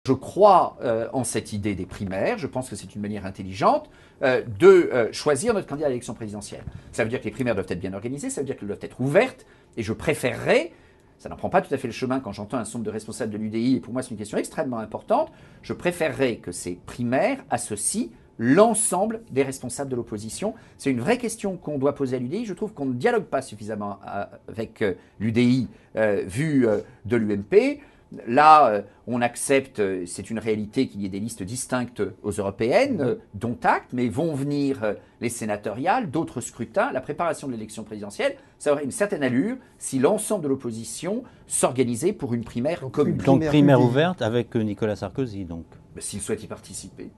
Je crois en cette idée des primaires. Je pense que c'est une manière intelligente de choisir notre candidat à l'élection présidentielle. Ça veut dire que les primaires doivent être bien organisées, ça veut dire qu'elles doivent être ouvertes. Et je préférerais, ça n'en prend pas tout à fait le chemin quand j'entends un certain nombre de responsables de l'UDI, et pour moi c'est une question extrêmement importante, je préférerais que ces primaires associent l'ensemble des responsables de l'opposition. C'est une vraie question qu'on doit poser à l'UDI. Je trouve qu'on ne dialogue pas suffisamment avec l'UDI vu de l'UMP. Là, on accepte, c'est une réalité qu'il y ait des listes distinctes aux européennes, dont acte, mais vont venir les sénatoriales, d'autres scrutins. La préparation de l'élection présidentielle, ça aurait une certaine allure si l'ensemble de l'opposition s'organisait pour une primaire commune. Donc primaire ouverte avec Nicolas Sarkozy, donc. S'il souhaite y participer.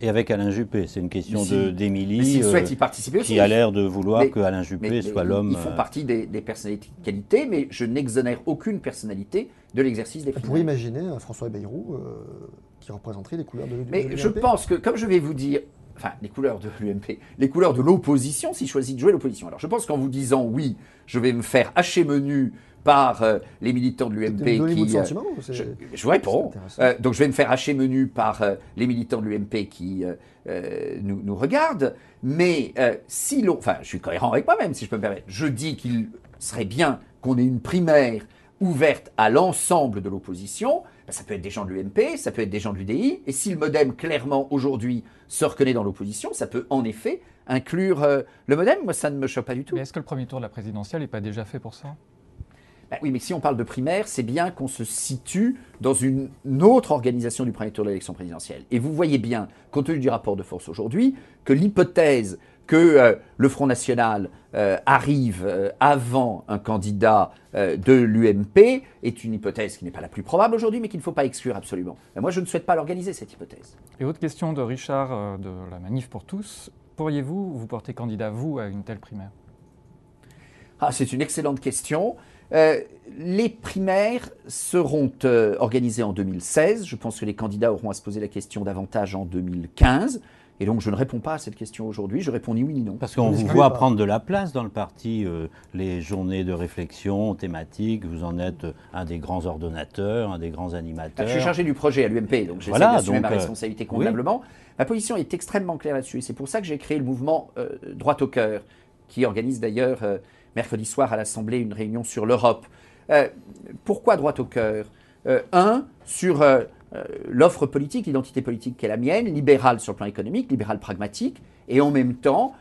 Et avec Alain Juppé, c'est une question d'Émilie qui a l'air de vouloir que Alain Juppé soit l'homme... Ils font partie des personnalités de qualité, mais je n'exonère aucune personnalité de l'exercice des primaires. On pourrait imaginer un François Bayrou qui représenterait les couleurs de l'UMP. Mais je pense que, comme je vais vous dire, enfin, les couleurs de l'UMP, les couleurs de l'opposition, s'il choisit de jouer l'opposition. Alors je pense qu'en vous disant oui, je vais me faire hacher menu par les militants de l'UMP qui... Je vous réponds. Donc je vais me faire hacher menu par les militants de l'UMP qui nous regardent. Mais si l'on... Enfin, je suis cohérent avec moi-même, si je peux me permettre. Je dis qu'il serait bien qu'on ait une primaire ouverte à l'ensemble de l'opposition. Ça peut être des gens de l'UMP, ça peut être des gens de l'UDI. Et si le MoDem, clairement, aujourd'hui, se reconnaît dans l'opposition, ça peut en effet inclure le MoDem. Moi, ça ne me choque pas du tout. Mais est-ce que le premier tour de la présidentielle n'est pas déjà fait pour ça ? Oui, mais si on parle de primaire, c'est bien qu'on se situe dans une autre organisation du premier tour de l'élection présidentielle. Et vous voyez bien, compte tenu du rapport de force aujourd'hui, que l'hypothèse que le Front National arrive avant un candidat de l'UMP est une hypothèse qui n'est pas la plus probable aujourd'hui, mais qu'il ne faut pas exclure absolument. Et moi, je ne souhaite pas l'organiser, cette hypothèse. Et autre question de Richard de la Manif pour tous. Pourriez-vous vous porter candidat, vous, à une telle primaire ? C'est une excellente question. Les primaires seront organisées en 2016. Je pense que les candidats auront à se poser la question davantage en 2015. Et donc je ne réponds pas à cette question aujourd'hui. Je réponds ni oui ni non. Parce qu'on vous voit prendre de la place dans le parti, les journées de réflexion thématiques. Vous en êtes un des grands ordonnateurs, un des grands animateurs. Je suis chargé du projet à l'UMP, donc j'essaie d'assumer ma responsabilité convenablement. Oui. Ma position est extrêmement claire là-dessus. C'est pour ça que j'ai créé le mouvement Droit au cœur, qui organise d'ailleurs mercredi soir à l'Assemblée une réunion sur l'Europe. Pourquoi Droit au cœur ? Sur l'offre politique, l'identité politique qui est la mienne, libérale sur le plan économique, libérale pragmatique, et en même temps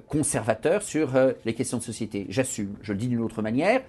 conservateur sur les questions de société. J'assume, je le dis d'une autre manière,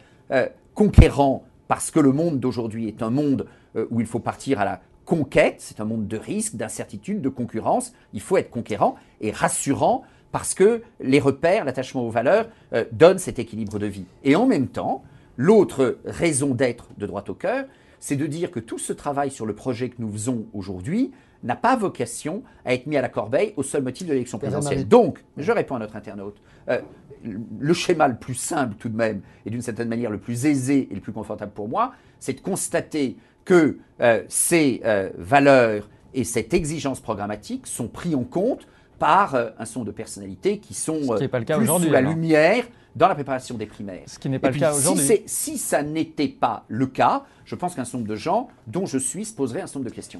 conquérant, parce que le monde d'aujourd'hui est un monde où il faut partir à la conquête, c'est un monde de risques, d'incertitudes, de concurrence, il faut être conquérant, et rassurant, parce que les repères, l'attachement aux valeurs donnent cet équilibre de vie. Et en même temps, l'autre raison d'être de Droit au cœur, c'est de dire que tout ce travail sur le projet que nous faisons aujourd'hui n'a pas vocation à être mis à la corbeille au seul motif de l'élection présidentielle. Donc, je réponds à notre internaute, le schéma le plus simple tout de même, et d'une certaine manière le plus aisé et le plus confortable pour moi, c'est de constater que ces valeurs et cette exigence programmatique sont pris en compte par un certain nombre de personnalités qui sont plus sous la lumière dans la préparation des primaires. Ce qui n'est pas le cas aujourd'hui. Si ça n'était pas le cas, je pense qu'un certain nombre de gens dont je suis se poseraient un certain nombre de questions.